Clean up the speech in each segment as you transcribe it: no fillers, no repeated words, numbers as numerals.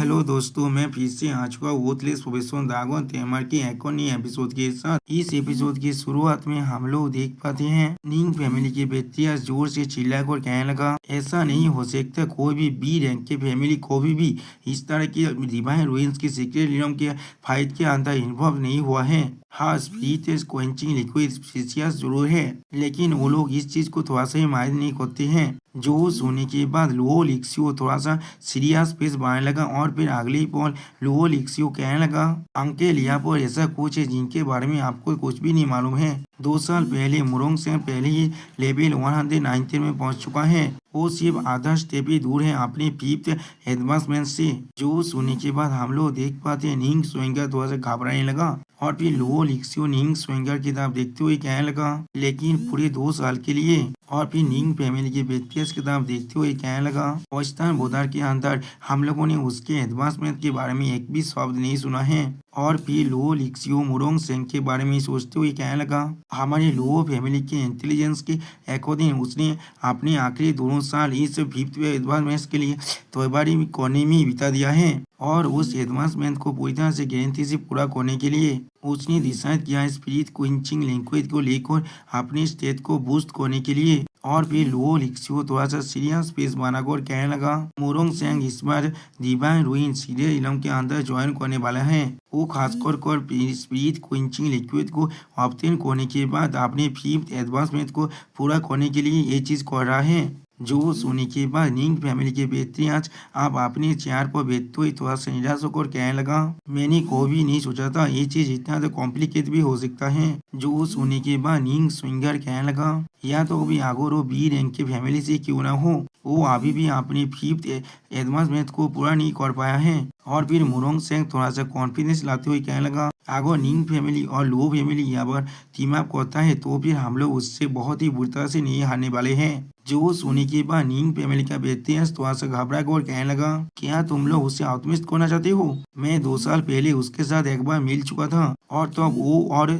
Hello दोस्तों, मैं फिर से आ चुका हूँ वोथलेस प्रोफेसर दागोन तेमर के एक और नए एपिसोड के साथ। इस एपिसोड की शुरुआत में हम लोग देख पाते हैं निंग फैमिली के व्यक्ति जोर से चिल्लाकर कहने लगा, ऐसा नहीं हो सकता, कोई भी बी रैंक के फैमिली कभी भी इस तरह की डिवाइन रूइंस की सीक्रेट नियम के फाइट के अंदर इन्वॉल्व नहीं हुआ है। हाँ, स्पीड क्वेंचिंग लिक्विड स्पीशियस जरूर है, लेकिन वो लोग इस चीज को थोड़ा सा ही माइंड नहीं करते हैं। जो सोने के बाद लुओ लिक्सियो थोड़ा सा सीरियस फेस बनाने लगा और फिर अगले ही पल लुओ लिक्सियो कहने लगा, अंकल यहाँ पर ऐसा कुछ है जिनके बारे में आपको कुछ भी नहीं मालूम है। 2 साल पहले मुरोंग से पहले ही लेवल 119 में पहुंच चुका है। वो सिर्फ आधा स्टेप ही दूर है अपने 5th एडवांसमेंट से। जो सुनने के बाद हम लोग देख पाते हैं निंग स्विंगर थोड़ा सा घबराने लगा और फिर लुओ लिक्सियो निंग स्विंगर की तरफ देखते हुए कहने लगा, लेकिन पूरे 2 साल के लिए। और फिर निंग फैमिली के व्यक्ति की तरफ देखते हुए कहने लगा, वेस्टर्न बोर्डर के अंदर हम लोगों ने उसके एडवांसमेंट के बारे में एक भी शब्द नहीं सुना है। और फिर लुओ लिक्सियो मुरोंग सेंग के बारे में सोचते हुए कहने लगा, हमारे लुओ फैमिली के इंटेलिजेंस के अकॉर्डिंग उसने अपने आखिरी 2 साल इस 5th एडवांसमेंट के लिए तैयारी करने में बिता दिया है। और उस एडवांसमेंट को पूरी तरह से गारंटी से पूरा करने के लिए उसने डिसाइड किया स्पिरिट क्विंचिंग लिक्विड को लेकर अपने स्टेट को बूस्ट करने के लिए। और फिर लुओ लिक्सियो थोड़ा सा सीरियस फेस बनाकर कहने लगा, मुरोंग सेंग इस बार डिवाइन रूइन सीरियल इलम के अंदर ज्वाइन करने वाला है। वो खासकर स्पिरिट क्विंचिंग लिक्विड को ऑब्टेन करने के बाद अपने 5th एडवांसमेंट को पूरा करने के लिए ये चीज कर रहा है। जो सोने के बाद निंग फैमिली के व्यक्ति आज आप अपने चेयर पर बैठते हुए थोड़ा सा निराश होकर कहने लगा, मैंने कभी नहीं सोचा था ये चीज इतना तो कॉम्प्लिकेट भी हो सकता है। जो सोने के बाद निंग स्विंगर कहने लगा, या तो अभी अगर वो बी रैंक के फैमिली से क्यों ना हो, वो अभी भी अपने 5th एडवांसमेंट को पूरा नहीं कर पाया है। और फिर मुरोंग सेंग थोड़ा सा कॉन्फिडेंस लाते हुए कहने लगा, अगर निंग फैमिली और लुओ फैमिली यहाँ पर टीम अप करता है तो फिर हम लोग उससे बहुत ही बुरी तरह से नहीं हारने वाले हैं। जो सोने के बाद निंग फैमिली का व्यक्ति थोड़ा सा घबरा कर कहने लगा, क्या तुम लोग उससे आउटमिस्ट करना चाहते हो? मैं 2 साल पहले उसके साथ एक बार मिल चुका था और तो अब वो और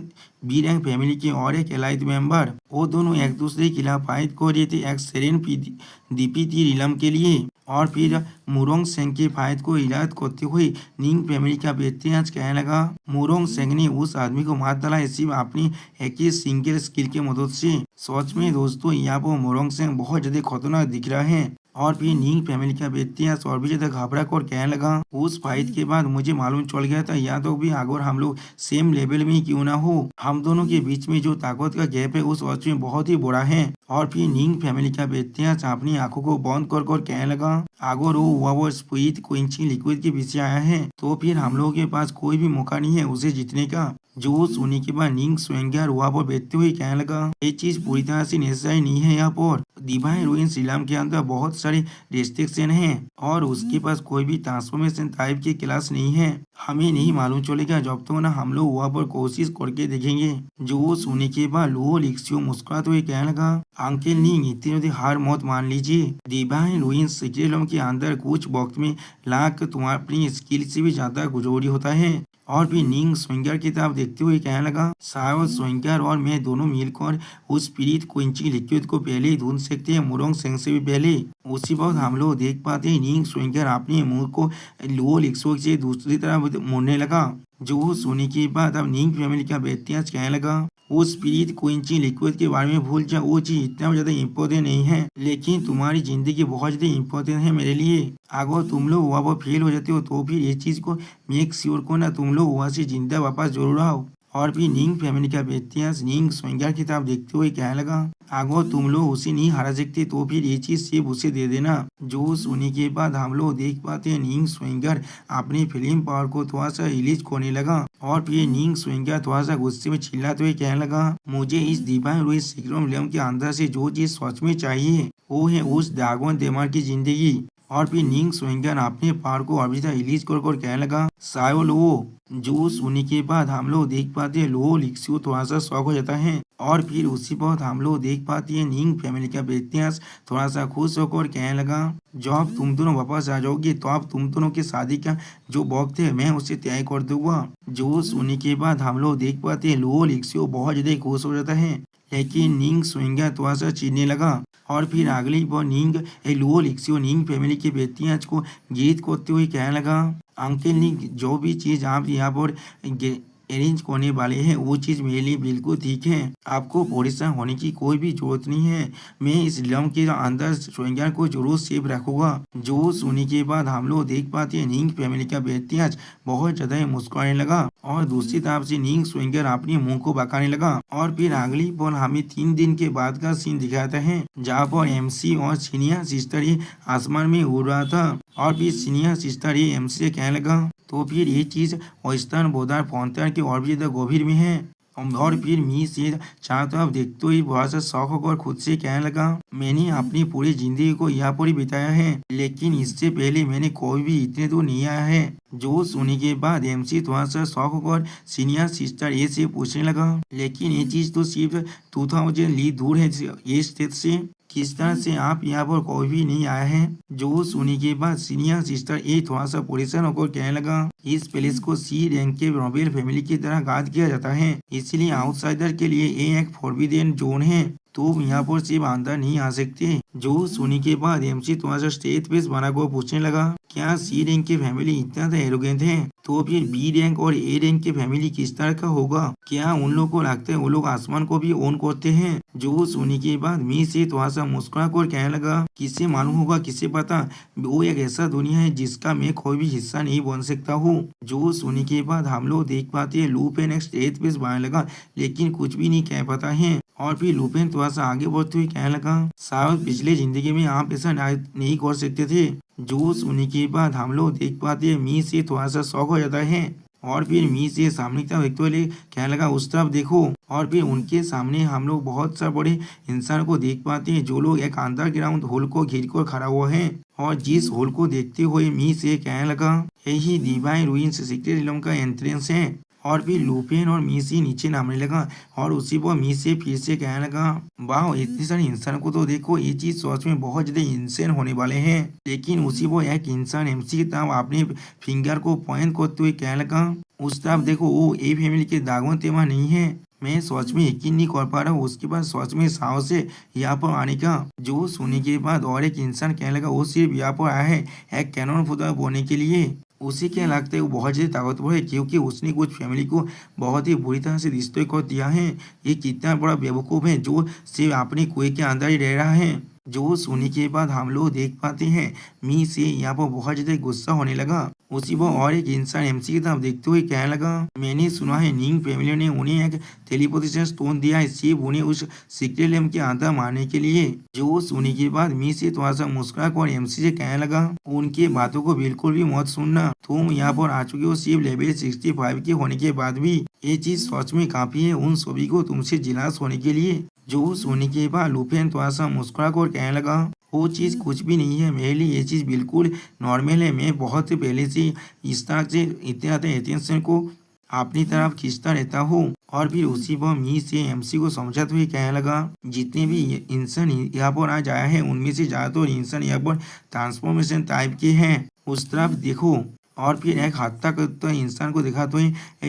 बी रैंक फैमिली के और एक एलाइट मेंबर, वो दोनों एक दूसरे के खिलाफ फाइट कर रहे थे एक सेरेन दीपीती रिलम के लिए। और फिर मुरोंग सेंग के फाइट को इलाज करते हुए निंग फैमिली का व्यक्ति कहने लगा, मुरोंग सेंग ने उस आदमी को मार डाला सिर्फ अपनी एक ही सिंगल स्किल की मदद से। सच में दोस्तों, यहाँ पर मुरोंग सेंग बहुत ज्यादा खतरनाक दिख रहा है। और फिर निंग फैमिली का व्यक्ति और भी ज्यादा घबरा कर कहने लगा, उस फाइट के बाद मुझे मालूम चल गया था या तो भी अगर हम लोग सेम लेवल में क्यों ना हो, हम दोनों के बीच में जो ताकत का गैप है उस वक्त में बहुत ही बड़ा है। और फिर निंग फैमिली का व्यक्ति अपनी आंखों को बंद कर कहने लगा, अगर वो स्पिरिट क्विंचिंग लिक्विड के पीछे आया है तो फिर हम लोगों के पास कोई भी मौका नहीं है उसे जीतने का। जो सुनने के बाद निंग स्वेंगर वहाँ पर बैठते हुए कहने लगा, ये चीज पूरी तरह से नेसेसरी नहीं है। यहाँ पर डिवाइन रूइन इस्लाम के अंदर बहुत सारे रेस्ट्रिक्शन हैं और उसके पास कोई भी ट्रांसफॉर्मेशन टाइप की क्लास नहीं है। हमें नहीं मालूम चलेगा जब तक ना हम लोग वहाँ पर कोशिश करके देखेंगे। जो सुनने के बाद लुओ लिक्सियो मुस्कुराते हुए कहने लगा, अंकल निंग इतनी हार मत मान लीजिए। डिवाइन रूइन सीक्रेट के अंदर कुछ वक्त में लाख तुम्हारी अपनी स्किल से भी ज्यादा जरूरी होता है। और भी निंग स्विंगर की तरफ देखते हुए कहने लगा, शायद स्विंगर और मैं दोनों मिलकर उस स्पिरिट क्विंचिंग लिक्विड को पहले ही ढूंढ सकते हैं, मुरोंग सेंग से भी पहले। उसी वक्त हम लोग देख पाते हैं निंग स्विंगर अपने मुंह को लुओ लिक्सियो से दूसरी तरफ मोड़ने लगा। जो सोने के बाद अब निंग फैमिली का व्यक्ति कहने लगा, वो स्पिरिट क्विंचिंग लिक्विड के बारे में भूल जा, वो चीज इतना ज्यादा इम्पोर्टेंट नहीं है, लेकिन तुम्हारी जिंदगी बहुत ज्यादा इम्पोर्टेंट है मेरे लिए। अगर तुम लोग वहाँ पर फेल हो जाते हो तो फिर ये चीज को मेक श्योर को ना तुम लोग वहाँ से जिंदा वापस जरूर आओ। और फिर निंग फैमिली का व्यक्ति निंग स्विंगर की तरफ देखते हुए कहने लगा, अगर तुम लोग उसे नहीं हरा सकते तो फिर ये चीज सिर्फ उसे दे देना। जो सुनने के बाद हम लोग देख पाते हैं निंग स्विंगर अपनी फिल्म पावर को थोड़ा सा रिलीज करने लगा। और फिर निंग स्विंगर थोड़ा सा गुस्से में चिल्लाते हुए कहने लगा, मुझे इस डिवाइन रूइन सीक्रेट के अंदर से जो चीज सच में चाहिए वो है उस दागोन तेमर की जिंदगी। और फिर निंग स्विंगर अपने पावर को अभी तक रिलीज कर कहने लगा, सायो लुओ। जो सुनने के बाद हम लोग देख पाते हैं लुओ लिक्सियो थोड़ा सा शौक हो जाता है। और फिर उसी वक्त हम लोग देख पाते हैं निंग फैमिली का व्यक्ति थोड़ा सा खुश होकर कहने लगा, जब तुम दोनों वापस आ जाओगे तो अब तुम दोनों की शादी का जो वक्त है मैं उसे तय कर दूंगा। जो सुनने के बाद हम लोग देख पाते हैं लुओ लिक्सियो बहुत ज्यादा खुश हो जाता है, लेकिन निंग स्विंगर थोड़ा सा चिढ़ने लगा। और फिर अगली बार निंग लुओ लिक्सियो निंग फैमिली के व्यक्ति को गीत करते हुए कहने लगा, अंकल निंग, जो भी चीज़ आप यहाँ पर अरेंज करने वाले हैं वो चीज़ मेरे लिए बिल्कुल ठीक है। आपको परेशान होने की कोई भी जरूरत नहीं है। मैं इस लम के अंदर स्विंगर को जरूर सेफ रखूंगा। जो सुनने के बाद हम लोग देख पाते हैं निंग फैमिली का व्यक्ति आज बहुत ज्यादा मुस्कुराने लगा और दूसरी तरफ से निंग स्विंगर अपने मुंह को बकाने लगा। और फिर अगली पल हमें 3 दिन के बाद का सीन दिखाता है जहाँ पर एमसी और सीनियर सिस्टर ही आसमान में उड़ रहा था। और फिर सीनियर सिस्टर ही एमसी से कहने लगा, तो फिर ये चीज वेस्टर्न बोधार पॉन्टर के और भी ज्यादा गंभीर में है। और फिर मी से चारों तरफ देखते ही बड़ा सा शौक होकर खुद से कहने लगा, मैंने अपनी पूरी जिंदगी को यहाँ पर ही बिताया है, लेकिन इससे पहले मैंने कोई भी इतने दूर नहीं आया है। जो सुनने के बाद एमसी थोड़ा सा शौक होकर सीनियर सिस्टर ए से पूछने लगा, लेकिन ये चीज तो सिर्फ 2000 ली दूर है ये स्टेट से, किस तरह से आप यहाँ पर कोई भी नहीं आया है। जो सुनने के बाद सीनियर सिस्टर ए थोड़ा सा परेशान होकर कहने लगा, इस पैलेस को सी रैंक के रॉयल फैमिली की तरह गार्ड किया जाता है, इसलिए आउटसाइडर के लिए ये एक फॉरबिडन जोन है, तुम यहाँ पर सिर्फ अंदर नहीं आ सकते। जो सुनने के बाद एमसी थोड़ा सा स्टेज पेस बना को पूछने लगा, क्या सी रैंक की फैमिली इतना तो एरोगेंट है, तो फिर बी रैंक और ए रैंक की फैमिली किस तरह का होगा? क्या उन लोगों को लगता है वो लोग आसमान को भी ओन करते हैं? जो सुनने के बाद मी से थोड़ा सा मुस्कुरा कर कहने लगा, किसे मालूम होगा, किसे पता, वो एक ऐसा दुनिया है जिसका मैं कोई भी हिस्सा नहीं बन सकता हूँ। जो सुनने के बाद हम लोग देख पाते हैं लूपेन एक स्टेज पेस बनाने लगा, लेकिन कुछ भी नहीं कह पाता है। और फिर लूपेन थोड़ा सा आगे बढ़ते हुए कहने लगा, शायद पिछले जिंदगी में आप ऐसा नहीं कर सकते थे। जो सुनने के बाद हम लोग देख पाते हैं मी से थोड़ा सा शौक हो जाता है। और फिर मी से सामने की तरफ देखते हुए कहने लगा, उस तरफ देखो। और फिर उनके सामने हम लोग बहुत सा बड़े इंसान को देख पाते हैं जो लोग एक अंडरग्राउंड होल को घिर कर खड़ा हुआ है। और जिस होल को देखते हुए मी से कहने लगा, यही डिवाइन रूइंस सीक्रेट रिलम का एंट्रेंस है। और फिर लूपेन और मी से नीचे नामने लगा और उसी पर मी से फिर से कहने लगा, वाह, इतने सारे इंसान को तो देखो, ये चीज सोच में बहुत ज्यादा इंसान होने वाले हैं। लेकिन उसी पर एक इंसान एमसी की तरफ अपने फिंगर को पॉइंट करते हुए कहने लगा, उस तरफ देखो, वो ए फैमिली के दागों तेमा नहीं है। मैं सोच में यकीन नहीं कर पा रहा हूँ उसके बाद सोच में साहस है यहाँ पर आने का। जो सुनने के बाद और एक इंसान कहने लगा, वो सिर्फ यहाँ पर आया है एक कैनन फुदा बोने के लिए। उसे क्या लगता है वो बहुत ज्यादा ताकतवर है, क्योंकि उसने कुछ फैमिली को बहुत ही बुरी तरह से डिस्ट्रॉय कर दिया है। ये कितना बड़ा बेवकूफ है जो सिर्फ अपने कुएं के अंदर ही रह रहा है। जो सुनने के बाद हम लोग देख पाते हैं मी से यहाँ पर बहुत ज्यादा गुस्सा होने लगा। उसी वो और एक इंसान एमसी की तरफ देखते हुए कहने लगा, मैंने सुना है निंग फैमिली ने उन्हें एक टेलीपोर्टेशन स्टोन दिया है, सिर्फ उन्हें उस सीक्रेट लैम्प के अंदर मारने के लिए। जो सुनने के बाद मी से थोड़ा सा मुस्कुरा कर एमसी से कहने लगा, उनकी बातों को बिल्कुल भी मत सुनना, तुम यहाँ पर आ चुके हो सिर्फ लेवल 65 के होने के बाद भी। ये चीज सच में काफी है उन सभी को तुमसे जिलास होने के लिए। जो सुनने के बाद लूपेन थोड़ा सा मुस्कुरा कर कहने लगा, वो चीज़ कुछ भी नहीं है, मेरे लिए ये चीज़ बिल्कुल नॉर्मल है। मैं बहुत पहले से इस तरह से इतने अटेंशन को अपनी तरफ खींचता रहता हूँ। और फिर उसी पर मी से एमसी को समझाते हुए कहने लगा, जितने भी इंसान यहाँ पर आज आया है उनमें से ज़्यादातर इंसान यहाँ पर ट्रांसफॉर्मेशन टाइप के हैं, उस तरफ देखो। और फिर एक हत्या करता इंसान को दिखा तो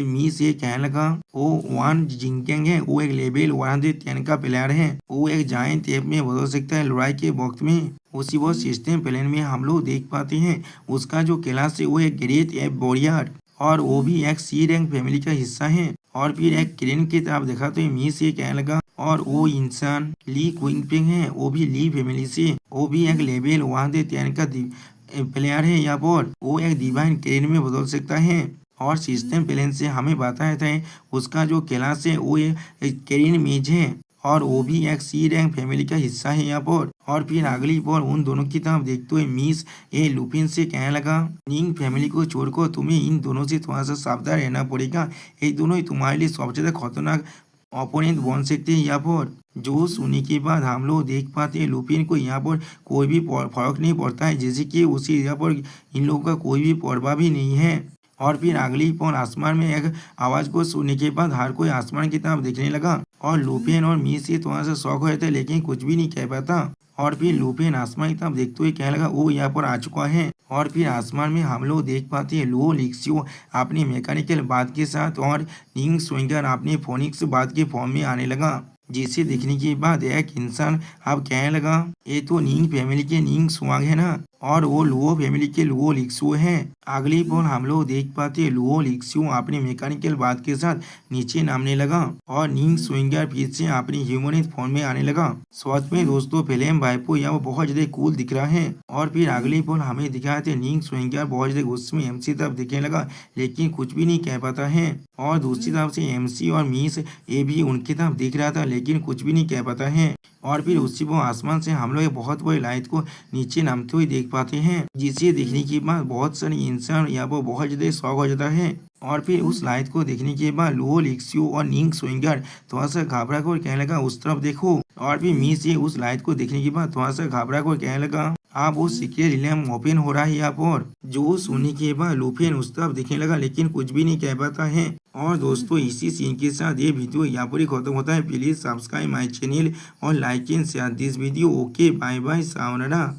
मी से कहने लगा, वो वान जिंगटेंग है, वो एक लेवल 110 का प्लेयर है, वो एक जायंट एप में बदल सकता है लड़ाई के वक्त में। उसी वो सिस्टम प्लान में हम लोग देख पाते हैं उसका जो क्लास है वो एक ग्रेट एप वॉरियर, और वो भी एक सी रैंक फैमिली का हिस्सा है। और फिर एक क्रेन की तरफ देखा तो मी से कहने लगा, और वो इंसान ली क्विंगपिंग है, वो भी ली फैमिली से, वो भी एक लेवल 110 का प्लेयर है, यहाँ पर वो एक डिवाइन क्रेन में बदल सकता है। और सिस्टम प्लान से हमें बताया था उसका जो क्लास है वो एक क्रेन मेज है, और वो भी एक सी रैंक फैमिली का हिस्सा है यहाँ पर। और फिर अगली बार उन दोनों की तरफ देखते हुए मिस ए लुपिन से कहने लगा, निंग फैमिली को छोड़कर तुम्हें इन दोनों से थोड़ा सा सावधान रहना पड़ेगा, ये दोनों ही तुम्हारे लिए सबसे ज्यादा खतरनाक ओपोनेंट बन सकते हैं यहाँ पर। जो सुनने के बाद हम लोग देख पाते हैं लुपिन को यहाँ पर कोई भी फर्क नहीं पड़ता है, जैसे कि उसे यहाँ पर इन लोगों का कोई भी परवाह भी नहीं है। और फिर अगली पल आसमान में एक आवाज को सुनने के बाद हर कोई आसमान की तरफ देखने लगा, और लुपिन और मी से थोड़ा सा शौक हो थे लेकिन कुछ भी नहीं कह पाता। और फिर लुपिन आसमान की तरफ देखते हुए कहने लगा, वो यहाँ पर आ चुका है। और फिर आसमान में हम लोग देख पाते हैं लुओ लिक्सियो अपने मैकेनिकल बात के साथ और निंग स्विंगर अपने फोनिक्स बात के फॉर्म में आने लगा। जिसे देखने के बाद एक इंसान अब कहने लगा, ये तो निंग फैमिली के निंग स्वांग है ना, और वो लुओ फैमिली के लुओ लिक्सू हैं। अगली पल हम लोग देख पाते लुओ लिक्सू अपनी मैकेनिकल बात के साथ नीचे नामने लगा और निंग स्विंगर फिर से अपनी ह्यूमनिक फॉर्म में आने लगा। सच में दोस्तों फिल्म वाइपो यहाँ बहुत ज्यादा कूल दिख रहा है। और फिर अगली पल हमें दिखाते निंग स्विंगर बहुत ज्यादा गुस्से में एमसी तरफ दिखने लगा, लेकिन कुछ भी नहीं कह पाता है। और दूसरी तरफ से एमसी और मीस ये भी उनकी तरफ दिख रहा था, लेकिन कुछ भी नहीं कह पाता है। और फिर उसी वो आसमान से हम लोग एक बहुत बड़ी लाइट को नीचे नामते हुए देख पाते हैं, जिसे देखने के बाद बहुत सारे इंसान या वो बहुत ज्यादा शौक हो जाता है। और फिर उस लाइट को देखने के बाद लुओ लिक्सियो और निंग स्विंगर थोड़ा सा घबरा कर कहने लगा, उस तरफ देखो। और फिर मी से उस लाइट को देखने के बाद थोड़ा सा घबरा कर कहने लगा, आप वो सीक्रेट रिलेम ओपन हो रहा है यहाँ पर। जो सुनने के बाद लुफिन उस तरफ देखने लगा, लेकिन कुछ भी नहीं कह पाता है। और दोस्तों इसी सीन के साथ ये वीडियो यहाँ पर ही खत्म होता है। प्लीज सब्सक्राइब माई चैनल और like and share this video. Okay bye bye सावनारा।